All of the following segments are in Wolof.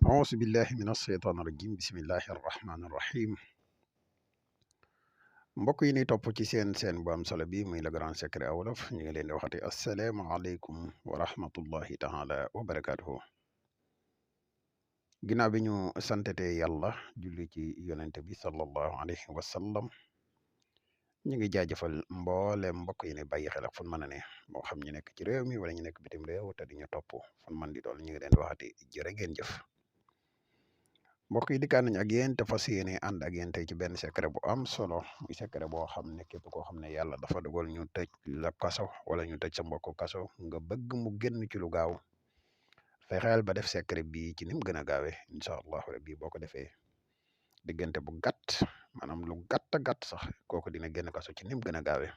أعوذ بالله من الشeytaani rajim bismillahi arrahmani irrahim mbokk yi ni topp ci seen bu am solo bi muy le grand secret wolof ñu ngi leen di waxati asalaamaaleykum wa rahmatullahi taala wa barakatuhu ginnaaw bi ñu santete yàlla julli ci yonente bi sallallahu alayhi wa sallam ñu ngi jaajëfal mboole mbokk yi ne bàyyi xel ak fun mën a ne moo xam ñu nekk ci réew mi wala ñu nekk bitim réew te di ñu topp fun man di dool ñu ngi leen di waxati jërë ngeen jëf mbokk yi dikkaan nañ ak yéen te fas yéene ànd ak yéen tey ci benn secret bu am solo muy secret boo xam ne képp koo xam ne yàlla dafa dogal ñu tëj la kaso wala ñu tëj sa mbokk kaso nga bëgg mu génn ci lu gaaw fexeel ba def secret bi ci ni mu gën a gaawee incha allahu rabbi boo ko defee diggante bu gàtt maanaam lu gàtt sax kooku dina génn kaso ci ni mu gën a gaawee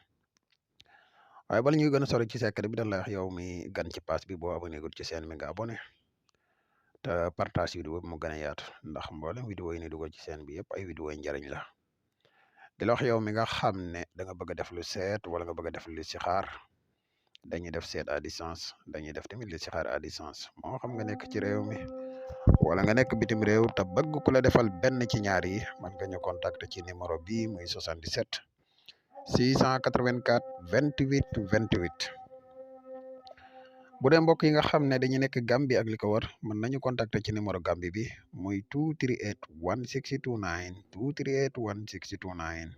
waaye bala ñuy gën a sori ci secret bi dañ lay wax yow mi gan ci pass bi boo abonné gul ci seen mi nga abonné te partage vidéo bi mu gën a yaatu ndax mboolem vidéo yi ni dugal ci seen bi yëpp ay vidéo yi njariñ la di la wax yow mi nga xam ne da nga bëgg a def lu seet wala nga bëgg a def lu listixaar dañuy def seet à distance dañuy def tamit listixaar à distance moo xam nga nekk ci réew mi wala nga nekk bitim réew te bëgg ku la defal benn ci ñaar yi man nga ñu contacter ci numéro bi muy 77 684 28 28 bu dee mbokk yi nga xam ne dañu nekk Gambie ak li ko war mën nañu contacter ci numéro Gambie bi muy 238 1629 238 1629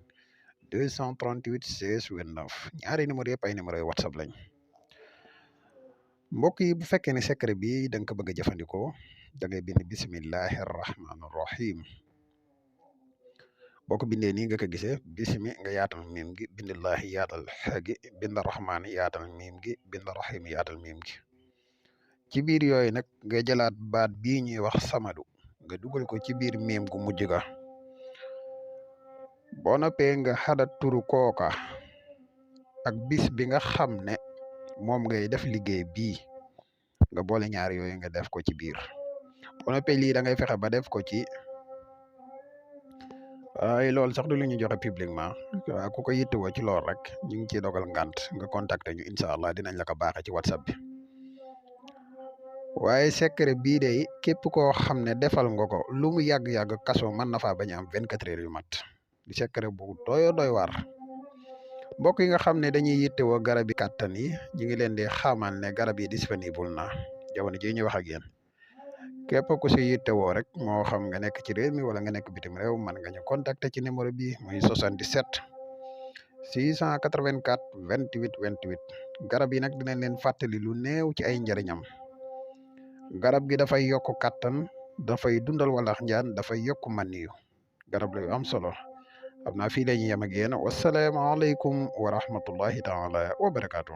238 16 29 ñaari numéro yëpp ay numéro yu WhatsApp lañ mbokk yi bu fekkee ne secret bi da nga ko bëgg a jëfandikoo da ngay bind bismillahi rahmaani rahim boo ko bindee nii nga ko gisee bismi nga yaatal miim gi bind laahi yaatal xagi bind rahmaan yaatal miim gi bind rahim yaatal miim gi ci biir yooyu nag nga jëlaat baat bii ñuy wax samadu nga dugal ko ci biir miim gu mujj ga boo noppee nga xadat turu kooka ak bis bi nga xam ne moom ngay def liggéey bii nga boole ñaar yooyu nga def ko ci biir boo noppee lii da ngay fexe ba def ko ci waaye loolu sax du lu ñu joxe publiquement waaw ku ko yittewoo ci lool rek ñu ngi ciy dogal ngant nga contacter ñu incha allah dinañ la ko baaxee ci whatsapp bi waaye secret bii de képp koo xam ne defal nga ko lu mu yàgg-yàgg kaso mën na faa bañ a am 24 heures yu mat di secret bu doy waar mbokk yi nga xam ne dañuy yittewoo garab yi kàttan yi ñu ngi leen di xamal ne garab yi disponible na jamono ji ñu wax ak yéen képp ku si yittewoo rek moo xam nga nekk ci réew mi wala nga nekk bitim réew mën nga ñu contacter ci numéro bi muy 77 684 28 28 garab yi nag dinañ leen fàttali lu néew ci ay njëriñam garab gi dafay yokk kàttan dafay dundal walax njaan dafay yokk maniyu garab la yu am solo xam naa fii la ñuy yem ak yéen wasalaamaaleykum wa rahmatullahi taala wa barakaatu.